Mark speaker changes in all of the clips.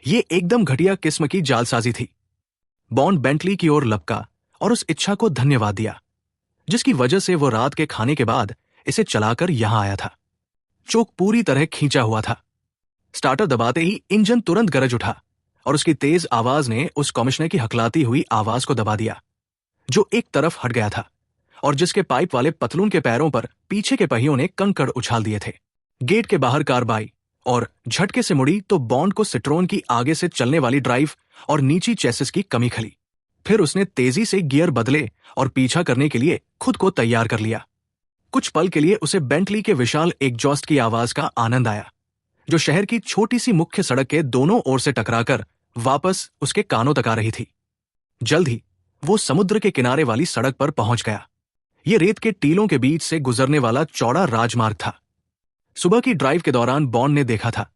Speaker 1: ये एकदम घटिया किस्म की जालसाजी थी। बॉन्ड बेंटली की ओर लपका और उस इच्छा को धन्यवाद दिया जिसकी वजह से वो रात के खाने के बाद इसे चलाकर यहां आया था। चोक पूरी तरह खींचा हुआ था। स्टार्टर दबाते ही इंजन तुरंत गरज उठा और उसकी तेज आवाज ने उस कमिश्नर की हकलाती हुई आवाज को दबा दिया जो एक तरफ हट गया था और जिसके पाइप वाले पतलून के पैरों पर पीछे के पहियों ने कंकड़ उछाल दिए थे। गेट के बाहर कार बाई और झटके से मुड़ी तो बॉन्ड को सिट्रोन की आगे से चलने वाली ड्राइव और नीची चेसिस की कमी खली। फिर उसने तेजी से गियर बदले और पीछा करने के लिए खुद को तैयार कर लिया। कुछ पल के लिए उसे बेंटली के विशाल एग्जॉस्ट की आवाज का आनंद आया जो शहर की छोटी सी मुख्य सड़क के दोनों ओर से टकराकर वापस उसके कानों तक आ रही थी। जल्द ही वो समुद्र के किनारे वाली सड़क पर पहुंच गया। ये रेत के टीलों के बीच से गुजरने वाला चौड़ा राजमार्ग था। सुबह की ड्राइव के दौरान बॉन्ड ने देखा था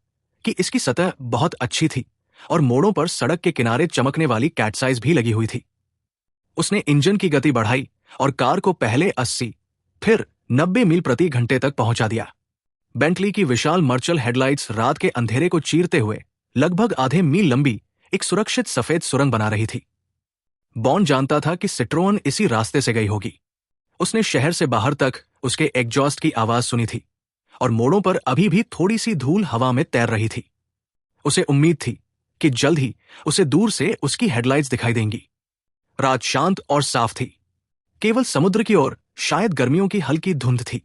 Speaker 1: कि इसकी सतह बहुत अच्छी थी और मोड़ों पर सड़क के किनारे चमकने वाली कैटसाइज भी लगी हुई थी। उसने इंजन की गति बढ़ाई और कार को पहले 80 फिर 90 मील प्रति घंटे तक पहुंचा दिया। बेंटली की विशाल मर्चल हेडलाइट्स रात के अंधेरे को चीरते हुए लगभग आधे मील लंबी एक सुरक्षित सफेद सुरंग बना रही थी। बॉन्ड जानता था कि सिट्रोन इसी रास्ते से गई होगी। उसने शहर से बाहर तक उसके एग्जॉस्ट की आवाज सुनी थी और मोड़ों पर अभी भी थोड़ी सी धूल हवा में तैर रही थी। उसे उम्मीद थी कि जल्द ही उसे दूर से उसकी हेडलाइट्स दिखाई देंगी। रात शांत और साफ थी। केवल समुद्र की ओर शायद गर्मियों की हल्की धुंध थी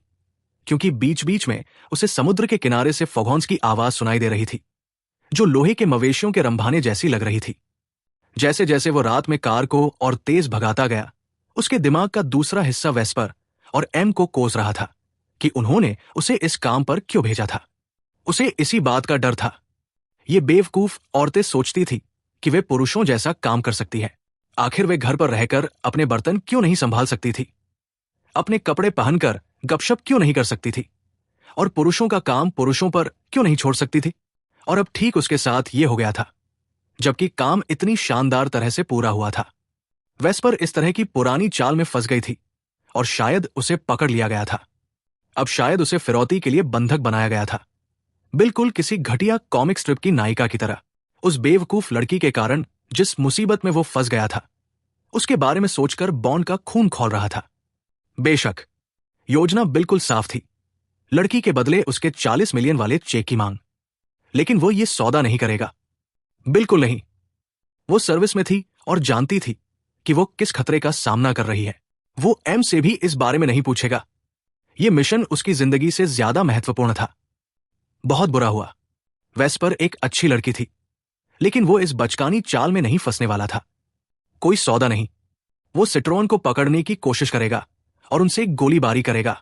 Speaker 1: क्योंकि बीच बीच में उसे समुद्र के किनारे से फॉगॉन्स की आवाज सुनाई दे रही थी जो लोहे के मवेशियों के रंभाने जैसी लग रही थी। जैसे जैसे वो रात में कार को और तेज भगाता गया उसके दिमाग का दूसरा हिस्सा वेस्पर और एम को कोस रहा था कि उन्होंने उसे इस काम पर क्यों भेजा था। उसे इसी बात का डर था। ये बेवकूफ औरतें सोचती थी कि वे पुरुषों जैसा काम कर सकती है। आखिर वे घर पर रहकर अपने बर्तन क्यों नहीं संभाल सकती थी, अपने कपड़े पहनकर गपशप क्यों नहीं कर सकती थी और पुरुषों का काम पुरुषों पर क्यों नहीं छोड़ सकती थी। और अब ठीक उसके साथ ये हो गया था जबकि काम इतनी शानदार तरह से पूरा हुआ था। वेस्पर इस तरह की पुरानी चाल में फंस गई थी और शायद उसे पकड़ लिया गया था। अब शायद उसे फिरौती के लिए बंधक बनाया गया था, बिल्कुल किसी घटिया कॉमिक स्ट्रिप की नायिका की तरह। उस बेवकूफ लड़की के कारण जिस मुसीबत में वो फंस गया था उसके बारे में सोचकर बॉन्ड का खून खौल रहा था। बेशक योजना बिल्कुल साफ थी, लड़की के बदले उसके 40 मिलियन वाले चेक की मांग। लेकिन वो ये सौदा नहीं करेगा, बिल्कुल नहीं। वो सर्विस में थी और जानती थी कि वो किस खतरे का सामना कर रही है। वो एम से भी इस बारे में नहीं पूछेगा। ये मिशन उसकी जिंदगी से ज्यादा महत्वपूर्ण था। बहुत बुरा हुआ। वेस्पर एक अच्छी लड़की थी लेकिन वो इस बचकानी चाल में नहीं फंसने वाला था। कोई सौदा नहीं। वो सिट्रोन को पकड़ने की कोशिश करेगा और उनसे गोलीबारी करेगा।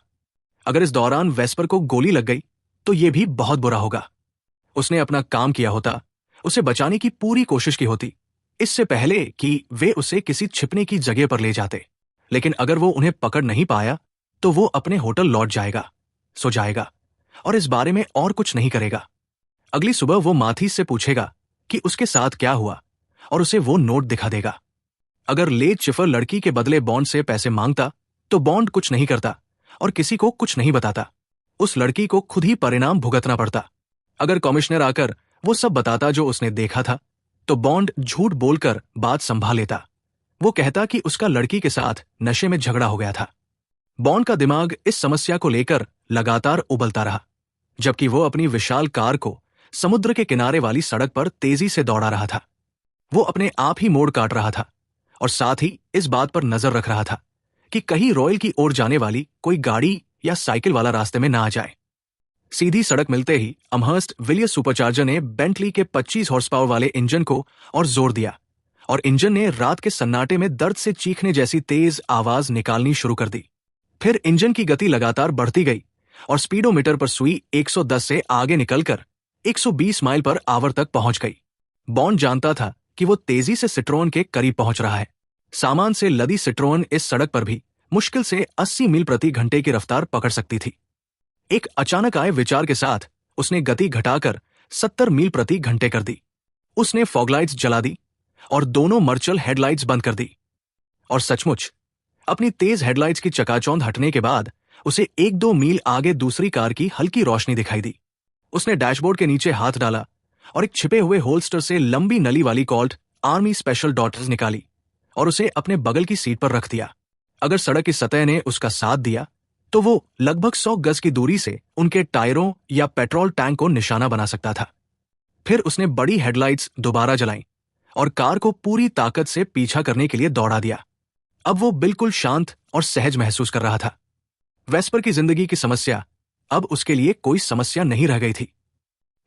Speaker 1: अगर इस दौरान वेस्पर को गोली लग गई तो यह भी बहुत बुरा होगा। उसने अपना काम किया होता, उसे बचाने की पूरी कोशिश की होती इससे पहले कि वे उसे किसी छिपने की जगह पर ले जाते। लेकिन अगर वो उन्हें पकड़ नहीं पाया तो वो अपने होटल लौट जाएगा, सो जाएगा और इस बारे में और कुछ नहीं करेगा। अगली सुबह वो माथी से पूछेगा कि उसके साथ क्या हुआ और उसे वो नोट दिखा देगा। अगर लेट चिफर लड़की के बदले बॉन्ड से पैसे मांगता तो बॉन्ड कुछ नहीं करता और किसी को कुछ नहीं बताता। उस लड़की को खुद ही परिणाम भुगतना पड़ता। अगर कमिश्नर आकर वो सब बताता जो उसने देखा था तो बॉन्ड झूठ बोलकर बात संभाल लेता। वो कहता कि उसका लड़की के साथ नशे में झगड़ा हो गया था। बॉन्ड का दिमाग इस समस्या को लेकर लगातार उबलता रहा जबकि वो अपनी विशाल कार को समुद्र के किनारे वाली सड़क पर तेजी से दौड़ा रहा था। वो अपने आप ही मोड़ काट रहा था और साथ ही इस बात पर नजर रख रहा था कि कहीं रॉयल की ओर जाने वाली कोई गाड़ी या साइकिल वाला रास्ते में ना आ जाए। सीधी सड़क मिलते ही अमहर्स्ट विलियस सुपरचार्जर ने बेंटली के 25 हॉर्स पावर वाले इंजन को और जोर दिया और इंजन ने रात के सन्नाटे में दर्द से चीखने जैसी तेज आवाज निकालनी शुरू कर दी। फिर इंजन की गति लगातार बढ़ती गई और स्पीडोमीटर पर सुई 110 से आगे निकलकर 120 माइल पर आवर तक पहुंच गई। बॉन्ड जानता था कि वो तेजी से सिट्रोन के करीब पहुंच रहा है। सामान से लदी सिट्रोन इस सड़क पर भी मुश्किल से 80 मील प्रति घंटे की रफ्तार पकड़ सकती थी। एक अचानक आए विचार के साथ उसने गति घटाकर 70 मील प्रति घंटे कर दी। उसने फॉगलाइट्स जला दी और दोनों मर्चल हेडलाइट्स बंद कर दी। और सचमुच अपनी तेज हेडलाइट्स की चकाचौंध हटने के बाद उसे 1-2 मील आगे दूसरी कार की हल्की रोशनी दिखाई दी। उसने डैशबोर्ड के नीचे हाथ डाला और एक छिपे हुए होल्स्टर से लंबी नली वाली कॉल्ट आर्मी स्पेशल डॉटर्स निकाली और उसे अपने बगल की सीट पर रख दिया। अगर सड़क की सतह ने उसका साथ दिया तो वो लगभग 100 गज की दूरी से उनके टायरों या पेट्रोल टैंक को निशाना बना सकता था। फिर उसने बड़ी हेडलाइट्स दोबारा जलाईं और कार को पूरी ताकत से पीछा करने के लिए दौड़ा दिया। अब वो बिल्कुल शांत और सहज महसूस कर रहा था। वेस्पर की जिंदगी की समस्या अब उसके लिए कोई समस्या नहीं रह गई थी।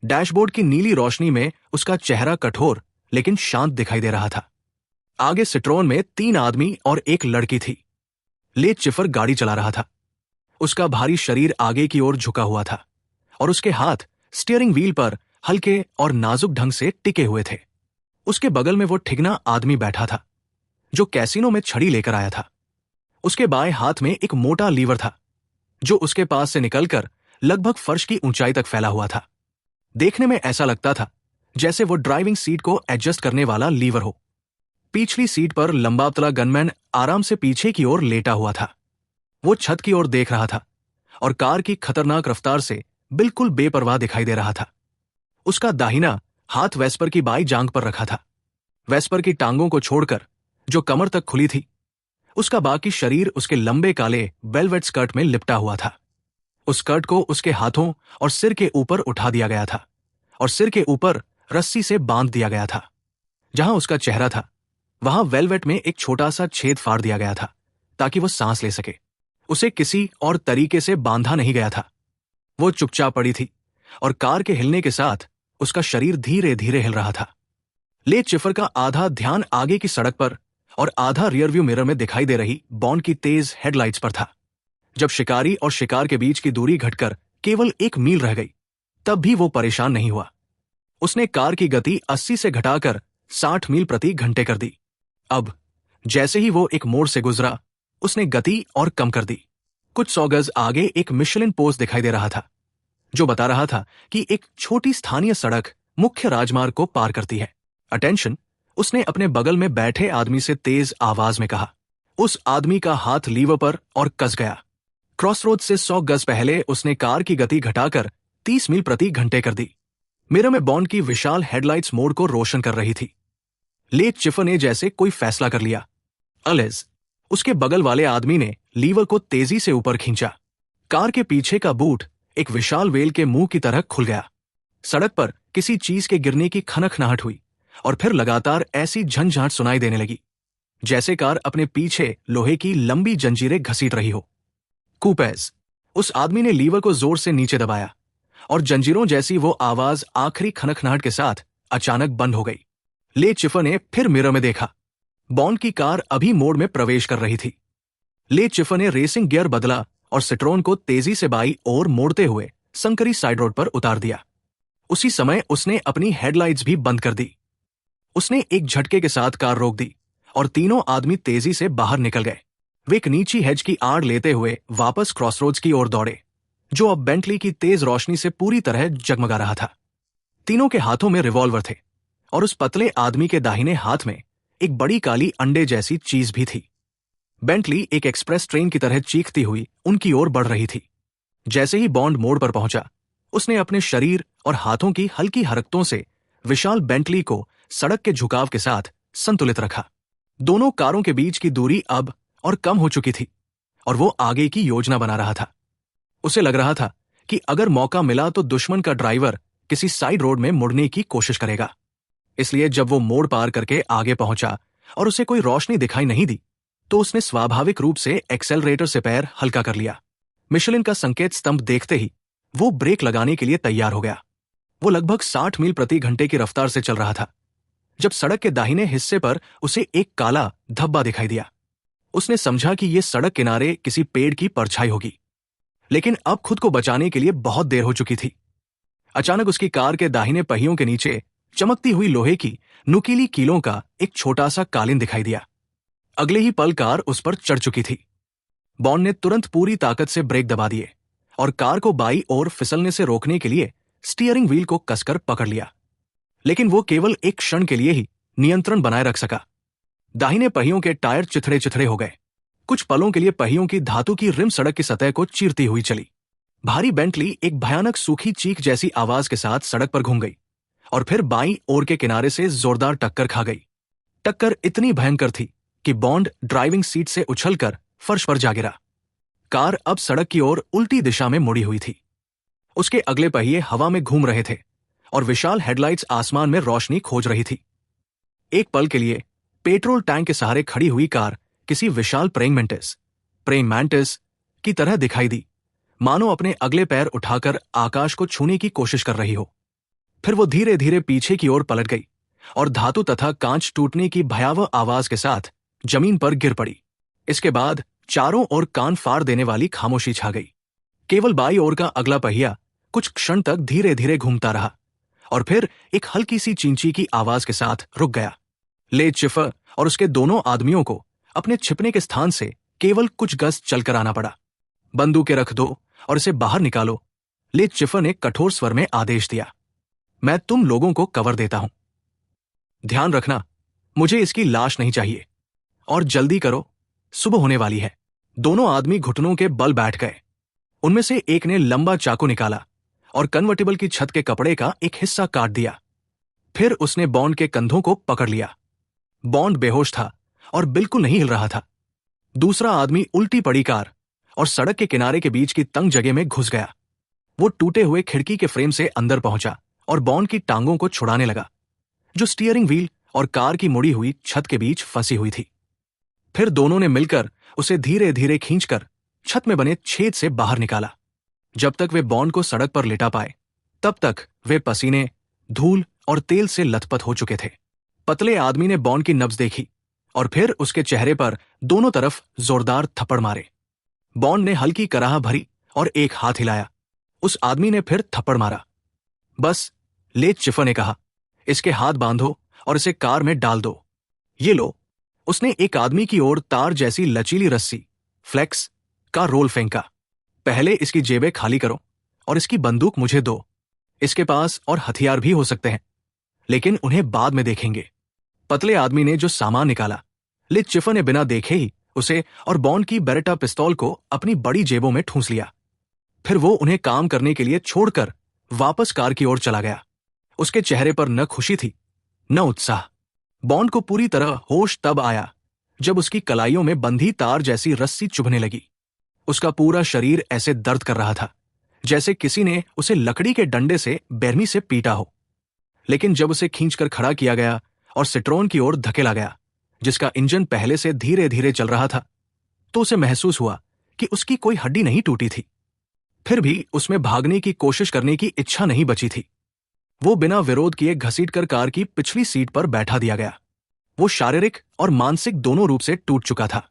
Speaker 1: डैशबोर्ड की नीली रोशनी में उसका चेहरा कठोर लेकिन शांत दिखाई दे रहा था। आगे सिट्रोन में 3 आदमी और एक लड़की थी। ले चिफर गाड़ी चला रहा था। उसका भारी शरीर आगे की ओर झुका हुआ था और उसके हाथ स्टीयरिंग व्हील पर हल्के और नाजुक ढंग से टिके हुए थे। उसके बगल में वो ठिगना आदमी बैठा था जो कैसीनो में छड़ी लेकर आया था। उसके बाएं हाथ में एक मोटा लीवर था जो उसके पास से निकलकर लगभग फर्श की ऊंचाई तक फैला हुआ था। देखने में ऐसा लगता था जैसे वो ड्राइविंग सीट को एडजस्ट करने वाला लीवर हो। पिछली सीट पर लंबा पतला गनमैन आराम से पीछे की ओर लेटा हुआ था। वो छत की ओर देख रहा था और कार की खतरनाक रफ्तार से बिल्कुल बेपरवाह दिखाई दे रहा था। उसका दाहिना हाथ वेस्पर की बाई जांघ पर रखा था। वेस्पर की टांगों को छोड़कर जो कमर तक खुली थी, उसका बाकी शरीर उसके लंबे काले वेलवेट स्कर्ट में लिपटा हुआ था। उस स्कर्ट को उसके हाथों और सिर के ऊपर उठा दिया गया था और सिर के ऊपर रस्सी से बांध दिया गया था। जहां उसका चेहरा था वहां वेलवेट में एक छोटा सा छेद फाड़ दिया गया था ताकि वो सांस ले सके। उसे किसी और तरीके से बांधा नहीं गया था। वो चुपचाप पड़ी थी और कार के हिलने के साथ उसका शरीर धीरे धीरे हिल रहा था। ले चिफर का आधा ध्यान आगे की सड़क पर और आधा रियरव्यू मिरर में दिखाई दे रही बॉन्ड की तेज हेडलाइट्स पर था। जब शिकारी और शिकार के बीच की दूरी घटकर केवल 1 मील रह गई, तब भी वो परेशान नहीं हुआ। उसने कार की गति 80 से घटाकर 60 मील प्रति घंटे कर दी। अब जैसे ही वो एक मोड़ से गुजरा, उसने गति और कम कर दी। कुछ 100 गज आगे एक मिशेलिन पोस्ट दिखाई दे रहा था जो बता रहा था कि एक छोटी स्थानीय सड़क मुख्य राजमार्ग को पार करती है। अटेंशन, उसने अपने बगल में बैठे आदमी से तेज आवाज में कहा। उस आदमी का हाथ लीवर पर और कस गया। क्रॉसरोड से 100 गज पहले उसने कार की गति घटाकर 30 मील प्रति घंटे कर दी। मिरर में बॉन्ड की विशाल हेडलाइट्स मोड़ को रोशन कर रही थी। ले चिफर ने जैसे कोई फैसला कर लिया। अलेज, उसके बगल वाले आदमी ने लीवर को तेजी से ऊपर खींचा। कार के पीछे का बूट एक विशाल वेल के मुंह की तरह खुल गया। सड़क पर किसी चीज के गिरने की खनखनाहट हुई और फिर लगातार ऐसी झंझाहट सुनाई देने लगी जैसे कार अपने पीछे लोहे की लंबी जंजीरें घसीट रही हो। कूपेज, उस आदमी ने लीवर को जोर से नीचे दबाया और जंजीरों जैसी वो आवाज आखिरी खनखनाहट के साथ अचानक बंद हो गई। ले चिफर ने फिर मिरर में देखा। बॉन्ड की कार अभी मोड़ में प्रवेश कर रही थी। ले चिफर ने रेसिंग गियर बदला और सिट्रोन को तेजी से बाई ओर मोड़ते हुए संकरी साइड रोड पर उतार दिया। उसी समय उसने अपनी हेडलाइट्स भी बंद कर दी। उसने एक झटके के साथ कार रोक दी और तीनों आदमी तेजी से बाहर निकल गए। वे एक नीची हेज की आड़ लेते हुए वापस क्रॉसरोड्स की ओर दौड़े जो अब बेंटली की तेज रोशनी से पूरी तरह जगमगा रहा था। तीनों के हाथों में रिवॉल्वर थे और उस पतले आदमी के दाहिने हाथ में एक बड़ी काली अंडे जैसी चीज भी थी। बेंटली एक एक्सप्रेस ट्रेन की तरह चीखती हुई उनकी ओर बढ़ रही थी। जैसे ही बॉन्ड मोड़ पर पहुंचा, उसने अपने शरीर और हाथों की हल्की हरकतों से विशाल बेंटली को सड़क के झुकाव के साथ संतुलित रखा। दोनों कारों के बीच की दूरी अब और कम हो चुकी थी और वो आगे की योजना बना रहा था। उसे लग रहा था कि अगर मौका मिला तो दुश्मन का ड्राइवर किसी साइड रोड में मुड़ने की कोशिश करेगा। इसलिए जब वो मोड़ पार करके आगे पहुंचा और उसे कोई रोशनी दिखाई नहीं दी, तो उसने स्वाभाविक रूप से एक्सेलरेटर से पैर हल्का कर लिया। मिशेलिन का संकेत स्तंभ देखते ही वो ब्रेक लगाने के लिए तैयार हो गया। वो लगभग 60 मील प्रति घंटे की रफ्तार से चल रहा था जब सड़क के दाहिने हिस्से पर उसे एक काला धब्बा दिखाई दिया। उसने समझा कि यह सड़क किनारे किसी पेड़ की परछाई होगी, लेकिन अब खुद को बचाने के लिए बहुत देर हो चुकी थी। अचानक उसकी कार के दाहिने पहियों के नीचे चमकती हुई लोहे की नुकीली कीलों का एक छोटा सा कालीन दिखाई दिया। अगले ही पल कार उस पर चढ़ चुकी थी। बॉन्ड ने तुरंत पूरी ताकत से ब्रेक दबा दिए और कार को बाई ओर फिसलने से रोकने के लिए स्टीयरिंग व्हील को कसकर पकड़ लिया, लेकिन वो केवल एक क्षण के लिए ही नियंत्रण बनाए रख सका। दाहिने पहियों के टायर चिथड़े चिथड़े हो गए। कुछ पलों के लिए पहियों की धातु की रिम सड़क की सतह को चीरती हुई चली। भारी बेंटली एक भयानक सूखी चीख जैसी आवाज के साथ सड़क पर घूम गई और फिर बाईं ओर के किनारे से जोरदार टक्कर खा गई। टक्कर इतनी भयंकर थी कि बॉन्ड ड्राइविंग सीट से उछलकर फर्श पर जा गिरा। कार अब सड़क की ओर उल्टी दिशा में मुड़ी हुई थी। उसके अगले पहिए हवा में घूम रहे थे और विशाल हेडलाइट्स आसमान में रोशनी खोज रही थी। एक पल के लिए पेट्रोल टैंक के सहारे खड़ी हुई कार किसी विशाल प्रेइंग मैंटिस की तरह दिखाई दी, मानो अपने अगले पैर उठाकर आकाश को छूने की कोशिश कर रही हो। फिर वो धीरे धीरे पीछे की ओर पलट गई और धातु तथा कांच टूटने की भयावह आवाज के साथ जमीन पर गिर पड़ी। इसके बाद चारों ओर कान फाड़ देने वाली खामोशी छा गई। केवल बाईं ओर का अगला पहिया कुछ क्षण तक धीरे धीरे घूमता रहा और फिर एक हल्की सी चींची की आवाज के साथ रुक गया। ले चिफर और उसके दोनों आदमियों को अपने छिपने के स्थान से केवल कुछ गज चलकर आना पड़ा। बंदूकें रख दो और इसे बाहर निकालो, ले चिफर ने कठोर स्वर में आदेश दिया। मैं तुम लोगों को कवर देता हूं। ध्यान रखना, मुझे इसकी लाश नहीं चाहिए। और जल्दी करो, सुबह होने वाली है। दोनों आदमी घुटनों के बल बैठ गए। उनमें से एक ने लंबा चाकू निकाला और कन्वर्टिबल की छत के कपड़े का एक हिस्सा काट दिया। फिर उसने बॉन्ड के कंधों को पकड़ लिया। बॉन्ड बेहोश था और बिल्कुल नहीं हिल रहा था। दूसरा आदमी उल्टी पड़ी कार और सड़क के किनारे के बीच की तंग जगह में घुस गया। वो टूटे हुए खिड़की के फ्रेम से अंदर पहुंचा और बॉन्ड की टांगों को छुड़ाने लगा, जो स्टीयरिंग व्हील और कार की मुड़ी हुई छत के बीच फंसी हुई थी। फिर दोनों ने मिलकर उसे धीरे धीरे खींचकर छत में बने छेद से बाहर निकाला। जब तक वे बॉन्ड को सड़क पर लेटा पाए, तब तक वे पसीने, धूल और तेल से लथपथ हो चुके थे। पतले आदमी ने बॉन्ड की नब्ज देखी और फिर उसके चेहरे पर दोनों तरफ जोरदार थप्पड़ मारे। बॉन्ड ने हल्की कराह भरी और एक हाथ हिलाया। उस आदमी ने फिर थप्पड़ मारा। बस, ले चिफर ने कहा, इसके हाथ बांधो और इसे कार में डाल दो। ये लो। उसने एक आदमी की ओर तार जैसी लचीली रस्सी, फ्लेक्स का रोल फेंका। पहले इसकी जेबें खाली करो और इसकी बंदूक मुझे दो। इसके पास और हथियार भी हो सकते हैं, लेकिन उन्हें बाद में देखेंगे। पतले आदमी ने जो सामान निकाला, ले चिफर ने बिना देखे ही उसे और बॉन्ड की बेरेटा पिस्तौल को अपनी बड़ी जेबों में ठूंस लिया। फिर वो उन्हें काम करने के लिए छोड़कर वापस कार की ओर चला गया। उसके चेहरे पर न खुशी थी, न उत्साह। बॉन्ड को पूरी तरह होश तब आया जब उसकी कलाइयों में बंधी तार जैसी रस्सी चुभने लगी। उसका पूरा शरीर ऐसे दर्द कर रहा था जैसे किसी ने उसे लकड़ी के डंडे से बेरमी से पीटा हो। लेकिन जब उसे खींचकर खड़ा किया गया और सिट्रोन की ओर धकेला गया, जिसका इंजन पहले से धीरे धीरे चल रहा था, तो उसे महसूस हुआ कि उसकी कोई हड्डी नहीं टूटी थी। फिर भी उसमें भागने की कोशिश करने की इच्छा नहीं बची थी। वो बिना विरोध किए घसीटकर कार की पिछली सीट पर बैठा दिया गया। वो शारीरिक और मानसिक दोनों रूप से टूट चुका था।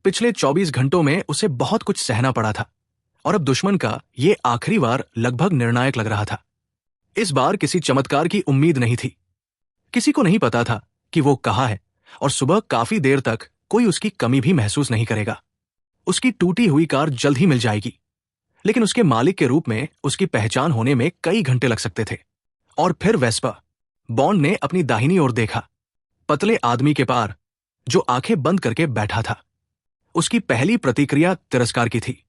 Speaker 1: पिछले 24 घंटों में उसे बहुत कुछ सहना पड़ा था और अब दुश्मन का ये आखिरी वार लगभग निर्णायक लग रहा था। इस बार किसी चमत्कार की उम्मीद नहीं थी। किसी को नहीं पता था कि वो कहाँ है और सुबह काफी देर तक कोई उसकी कमी भी महसूस नहीं करेगा। उसकी टूटी हुई कार जल्द ही मिल जाएगी, लेकिन उसके मालिक के रूप में उसकी पहचान होने में कई घंटे लग सकते थे। और फिर वेस्पा। बॉन्ड ने अपनी दाहिनी ओर देखा। पतले आदमी के पार, जो आंखें बंद करके बैठा था। उसकी पहली प्रतिक्रिया तिरस्कार की थी।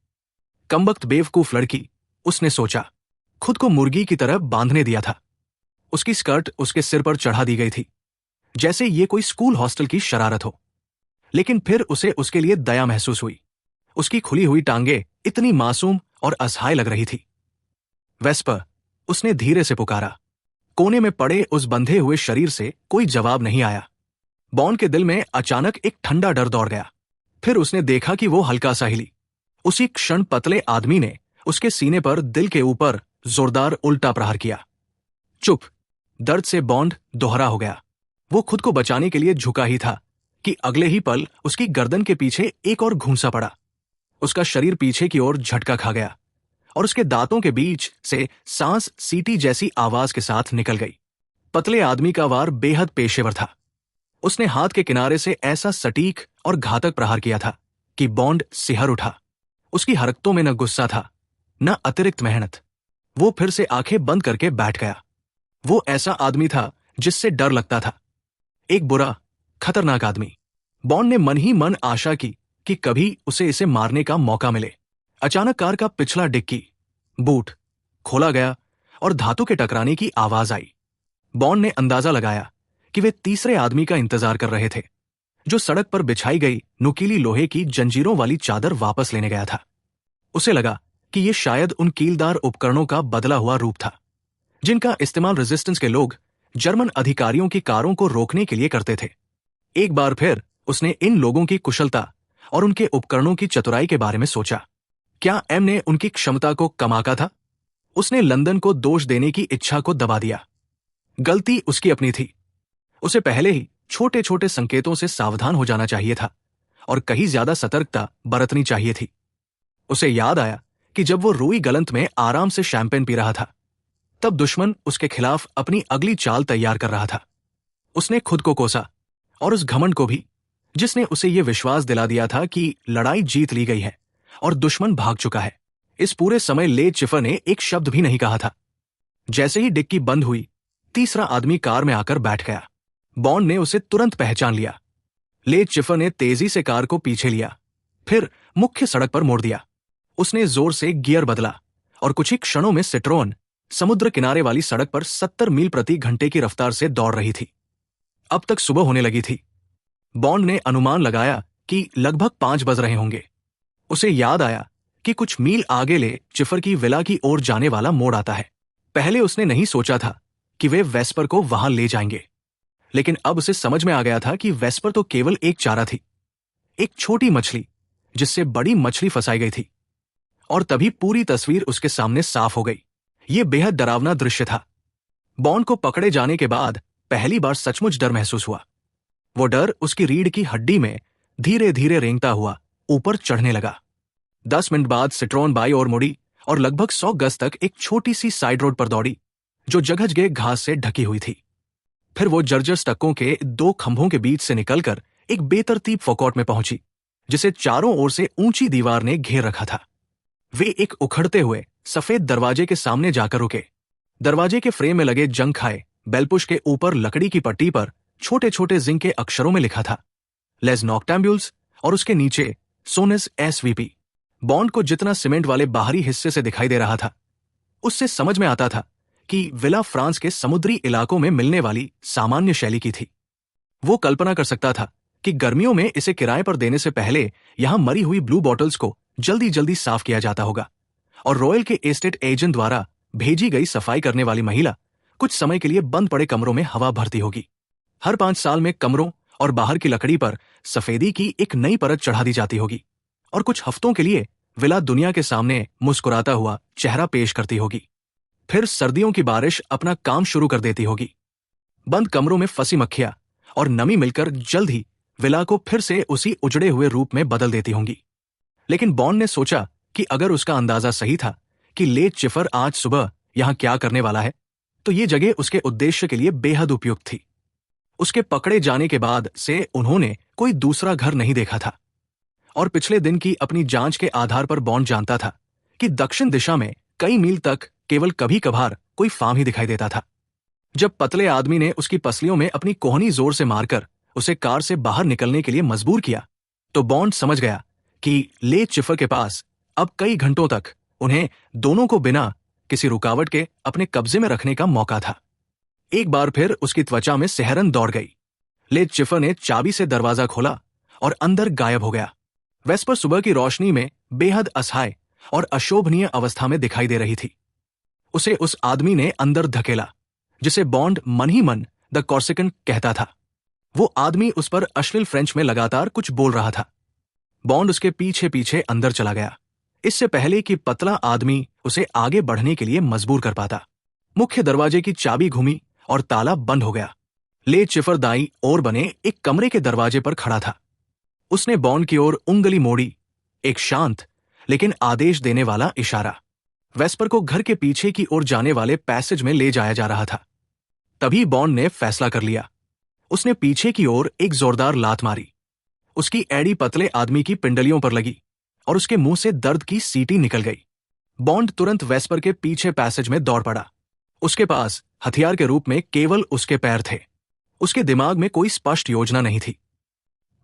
Speaker 1: कमबख्त बेवकूफ लड़की, उसने सोचा। खुद को मुर्गी की तरह बांधने दिया था। उसकी स्कर्ट उसके सिर पर चढ़ा दी गई थी, जैसे ये कोई स्कूल हॉस्टल की शरारत हो। लेकिन फिर उसे उसके लिए दया महसूस हुई। उसकी खुली हुई टांगें इतनी मासूम और असहाय लग रही थी। वेस्पर, उसने धीरे से पुकारा। कोने में पड़े उस बंधे हुए शरीर से कोई जवाब नहीं आया। बॉन्ड के दिल में अचानक एक ठंडा डर दौड़ गया। फिर उसने देखा कि वो हल्का सा हिली। उसी क्षण पतले आदमी ने उसके सीने पर दिल के ऊपर जोरदार उल्टा प्रहार किया। चुप। दर्द से बॉन्ड दोहरा हो गया। वो खुद को बचाने के लिए झुका ही था कि अगले ही पल उसकी गर्दन के पीछे एक और घूंसा पड़ा। उसका शरीर पीछे की ओर झटका खा गया और उसके दांतों के बीच से सांस सीटी जैसी आवाज के साथ निकल गई। पतले आदमी का वार बेहद पेशेवर था। उसने हाथ के किनारे से ऐसा सटीक और घातक प्रहार किया था कि बॉन्ड सिहर उठा। उसकी हरकतों में न गुस्सा था, न अतिरिक्त मेहनत। वो फिर से आंखें बंद करके बैठ गया। वो ऐसा आदमी था जिससे डर लगता था। एक बुरा, खतरनाक आदमी। बॉन्ड ने मन ही मन आशा की कि कभी उसे इसे मारने का मौका मिले। अचानक कार का पिछला डिक्की, बूट खोला गया और धातु के टकराने की आवाज आई। बॉन्ड ने अंदाजा लगाया कि वे तीसरे आदमी का इंतजार कर रहे थे, जो सड़क पर बिछाई गई नुकीली लोहे की जंजीरों वाली चादर वापस लेने गया था। उसे लगा कि यह शायद उन कीलदार उपकरणों का बदला हुआ रूप था, जिनका इस्तेमाल रेजिस्टेंस के लोग जर्मन अधिकारियों की कारों को रोकने के लिए करते थे। एक बार फिर उसने इन लोगों की कुशलता और उनके उपकरणों की चतुराई के बारे में सोचा। क्या एम ने उनकी क्षमता को कम आंका था? उसने लंदन को दोष देने की इच्छा को दबा दिया। गलती उसकी अपनी थी। उसे पहले ही छोटे छोटे संकेतों से सावधान हो जाना चाहिए था और कहीं ज्यादा सतर्कता बरतनी चाहिए थी। उसे याद आया कि जब वो रूई गलंत में आराम से शैंपेन पी रहा था, तब दुश्मन उसके खिलाफ अपनी अगली चाल तैयार कर रहा था। उसने खुद को कोसा और उस घमंड को भी, जिसने उसे यह विश्वास दिला दिया था कि लड़ाई जीत ली गई है और दुश्मन भाग चुका है। इस पूरे समय लेड चिफर ने एक शब्द भी नहीं कहा था। जैसे ही डिक्की बंद हुई, तीसरा आदमी कार में आकर बैठ गया। बॉन्ड ने उसे तुरंत पहचान लिया। लेड चिफर ने तेजी से कार को पीछे लिया, फिर मुख्य सड़क पर मोड़ दिया। उसने जोर से गियर बदला और कुछ ही क्षणों में सिट्रोन समुद्र किनारे वाली सड़क पर 70 मील प्रति घंटे की रफ्तार से दौड़ रही थी। अब तक सुबह होने लगी थी। बॉन्ड ने अनुमान लगाया कि लगभग 5 बज रहे होंगे। उसे याद आया कि कुछ मील आगे ले चिफर की विला की ओर जाने वाला मोड़ आता है। पहले उसने नहीं सोचा था कि वे वेस्पर को वहां ले जाएंगे, लेकिन अब उसे समझ में आ गया था कि वेस्पर तो केवल एक चारा थी, एक छोटी मछली जिससे बड़ी मछली फंसाई गई थी। और तभी पूरी तस्वीर उसके सामने साफ हो गई। यह बेहद डरावना दृश्य था। बॉन्ड को पकड़े जाने के बाद पहली बार सचमुच डर महसूस हुआ। वो डर उसकी रीढ़ की हड्डी में धीरे धीरे रेंगता हुआ ऊपर चढ़ने लगा। 10 मिनट बाद सिट्रोन बाई ओर मुड़ी और लगभग 100 गज तक एक छोटी सी साइड रोड पर दौड़ी, जो जगह घास से ढकी हुई थी। फिर वो जर्जर स्टक्कों के 2 खंभों के बीच से निकलकर एक बेतरतीब फोकॉट में पहुंची, जिसे चारों ओर से ऊंची दीवार ने घेर रखा था। वे एक उखड़ते हुए सफेद दरवाजे के सामने जाकर रुके। दरवाजे के फ्रेम में लगे जंग खाए बेलपुश के ऊपर लकड़ी की पट्टी पर छोटे छोटे जिंक के अक्षरों में लिखा था लेज नॉक्टैम्ब्यूल्स, और उसके नीचे सोनेस एसवीपी। बॉन्ड को जितना सीमेंट वाले बाहरी हिस्से से दिखाई दे रहा था, उससे समझ में आता था कि विला फ्रांस के समुद्री इलाकों में मिलने वाली सामान्य शैली की थी। वो कल्पना कर सकता था कि गर्मियों में इसे किराए पर देने से पहले यहां मरी हुई ब्लू बॉटल्स को जल्दी जल्दी साफ किया जाता होगा और रॉयल के एस्टेट एजेंट द्वारा भेजी गई सफाई करने वाली महिला कुछ समय के लिए बंद पड़े कमरों में हवा भरती होगी। हर 5 साल में कमरों और बाहर की लकड़ी पर सफेदी की एक नई परत चढ़ा दी जाती होगी और कुछ हफ्तों के लिए विला दुनिया के सामने मुस्कुराता हुआ चेहरा पेश करती होगी। फिर सर्दियों की बारिश अपना काम शुरू कर देती होगी। बंद कमरों में फंसी मक्खियां और नमी मिलकर जल्द ही विला को फिर से उसी उजड़े हुए रूप में बदल देती होंगी। लेकिन बॉन्ड ने सोचा कि अगर उसका अंदाजा सही था कि लेड चिफर आज सुबह यहां क्या करने वाला है, तो ये जगह उसके उद्देश्य के लिए बेहद उपयुक्त थी। उसके पकड़े जाने के बाद से उन्होंने कोई दूसरा घर नहीं देखा था और पिछले दिन की अपनी जांच के आधार पर बॉन्ड जानता था कि दक्षिण दिशा में कई मील तक केवल कभी कभार कोई फार्म ही दिखाई देता था। जब पतले आदमी ने उसकी पसलियों में अपनी कोहनी जोर से मारकर उसे कार से बाहर निकलने के लिए मजबूर किया, तो बॉन्ड समझ गया कि लेड चिफर के पास अब कई घंटों तक उन्हें दोनों को बिना किसी रुकावट के अपने कब्जे में रखने का मौका था। एक बार फिर उसकी त्वचा में सिहरन दौड़ गई। लेड चिफर ने चाबी से दरवाजा खोला और अंदर गायब हो गया। वेस्पर सुबह की रोशनी में बेहद असहाय और अशोभनीय अवस्था में दिखाई दे रही थी। उसे उस आदमी ने अंदर धकेला जिसे बॉन्ड मन ही मन द कॉर्सिकन कहता था। वो आदमी उस पर अश्लील फ्रेंच में लगातार कुछ बोल रहा था। बॉन्ड उसके पीछे पीछे अंदर चला गया, इससे पहले कि पतला आदमी उसे आगे बढ़ने के लिए मजबूर कर पाता। मुख्य दरवाजे की चाबी घूमी और ताला बंद हो गया। लेड चिफर दाईं ओर बने एक कमरे के दरवाजे पर खड़ा था। उसने बॉन्ड की ओर उंगली मोड़ी, एक शांत लेकिन आदेश देने वाला इशारा। वेस्पर को घर के पीछे की ओर जाने वाले पैसेज में ले जाया जा रहा था। तभी बॉन्ड ने फैसला कर लिया। उसने पीछे की ओर एक जोरदार लात मारी। उसकी एड़ी पतले आदमी की पिंडलियों पर लगी और उसके मुंह से दर्द की सीटी निकल गई। बॉन्ड तुरंत वेस्पर के पीछे पैसेज में दौड़ पड़ा। उसके पास हथियार के रूप में केवल उसके पैर थे। उसके दिमाग में कोई स्पष्ट योजना नहीं थी।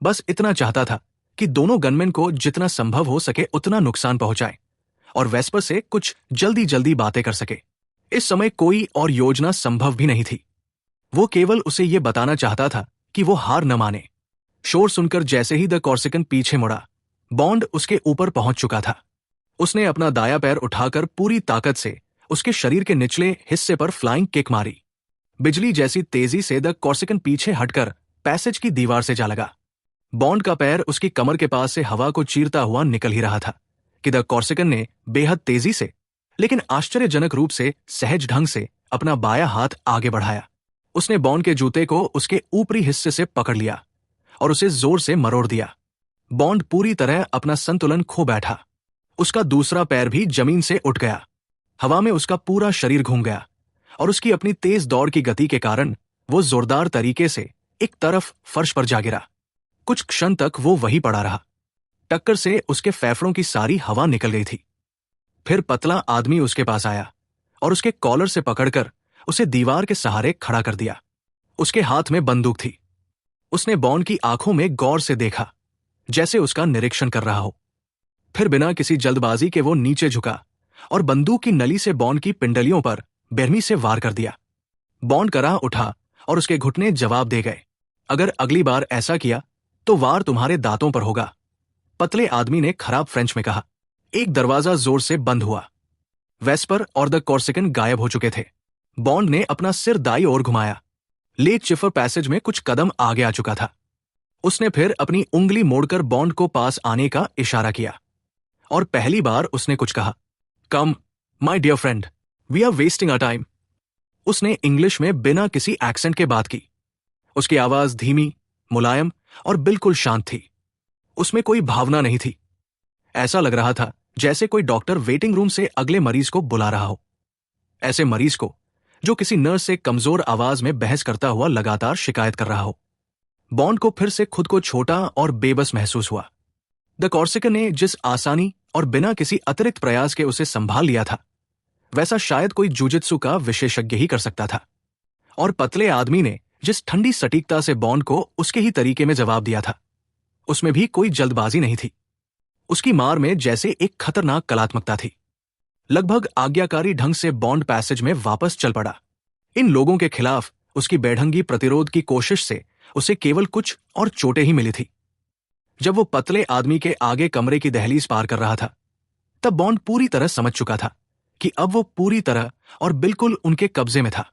Speaker 1: बस इतना चाहता था कि दोनों गनमैन को जितना संभव हो सके उतना नुकसान पहुंचाए और वेस्पर से कुछ जल्दी जल्दी बातें कर सके। इस समय कोई और योजना संभव भी नहीं थी। वो केवल उसे ये बताना चाहता था कि वो हार न माने। शोर सुनकर जैसे ही द कॉर्सिकन पीछे मुड़ा, बॉन्ड उसके ऊपर पहुंच चुका था। उसने अपना दाया पैर उठाकर पूरी ताकत से उसके शरीर के निचले हिस्से पर फ्लाइंग किक मारी। बिजली जैसी तेजी से द कॉर्सिकन पीछे हटकर पैसेज की दीवार से जा लगा। बॉन्ड का पैर उसकी कमर के पास से हवा को चीरता हुआ निकल ही रहा था कि द कॉर्सिकन ने बेहद तेजी से लेकिन आश्चर्यजनक रूप से सहज ढंग से अपना बायां हाथ आगे बढ़ाया। उसने बॉन्ड के जूते को उसके ऊपरी हिस्से से पकड़ लिया और उसे जोर से मरोड़ दिया। बॉन्ड पूरी तरह अपना संतुलन खो बैठा। उसका दूसरा पैर भी जमीन से उठ गया। हवा में उसका पूरा शरीर घूम गया और उसकी अपनी तेज दौड़ की गति के कारण वो जोरदार तरीके से एक तरफ फर्श पर जा गिरा। कुछ क्षण तक वो वहीं पड़ा रहा। टक्कर से उसके फेफड़ों की सारी हवा निकल गई थी। फिर पतला आदमी उसके पास आया और उसके कॉलर से पकड़कर उसे दीवार के सहारे खड़ा कर दिया। उसके हाथ में बंदूक थी। उसने बॉन्ड की आंखों में गौर से देखा, जैसे उसका निरीक्षण कर रहा हो। फिर बिना किसी जल्दबाजी के वो नीचे झुका और बंदूक की नली से बॉन्ड की पिंडलियों पर बेरहमी से वार कर दिया। बॉन्ड कराह उठा और उसके घुटने जवाब दे गए, अगर अगली बार ऐसा किया तो वार तुम्हारे दांतों पर होगा, पतले आदमी ने खराब फ्रेंच में कहा। एक दरवाजा जोर से बंद हुआ। वेस्पर और द कॉर्सिकन गायब हो चुके थे। बॉन्ड ने अपना सिर दाईं ओर घुमाया। लेट चिफर पैसेज में कुछ कदम आगे आ चुका था। उसने फिर अपनी उंगली मोड़कर बॉन्ड को पास आने का इशारा किया और पहली बार उसने कुछ कहा, come my dear friend, we are wasting our time. उसने इंग्लिश में बिना किसी एक्सेंट के बात की। उसकी आवाज धीमी, मुलायम और बिल्कुल शांत थी। उसमें कोई भावना नहीं थी। ऐसा लग रहा था जैसे कोई डॉक्टर वेटिंग रूम से अगले मरीज को बुला रहा हो, ऐसे मरीज को जो किसी नर्स से कमजोर आवाज में बहस करता हुआ लगातार शिकायत कर रहा हो। बॉन्ड को फिर से खुद को छोटा और बेबस महसूस हुआ। द कॉर्सिकन ने जिस आसानी और बिना किसी अतिरिक्त प्रयास के उसे संभाल लिया था, वैसा शायद कोई जुजित्सु का विशेषज्ञ ही कर सकता था। और पतले आदमी ने जिस ठंडी सटीकता से बॉन्ड को उसके ही तरीके में जवाब दिया था, उसमें भी कोई जल्दबाजी नहीं थी। उसकी मार में जैसे एक खतरनाक कलात्मकता थी। लगभग आज्ञाकारी ढंग से बॉन्ड पैसेज में वापस चल पड़ा। इन लोगों के खिलाफ उसकी बेढंगी प्रतिरोध की कोशिश से उसे केवल कुछ और चोटें ही मिली थी। जब वो पतले आदमी के आगे कमरे की दहलीज पार कर रहा था, तब बॉन्ड पूरी तरह समझ चुका था कि अब वो पूरी तरह और बिल्कुल उनके कब्जे में था।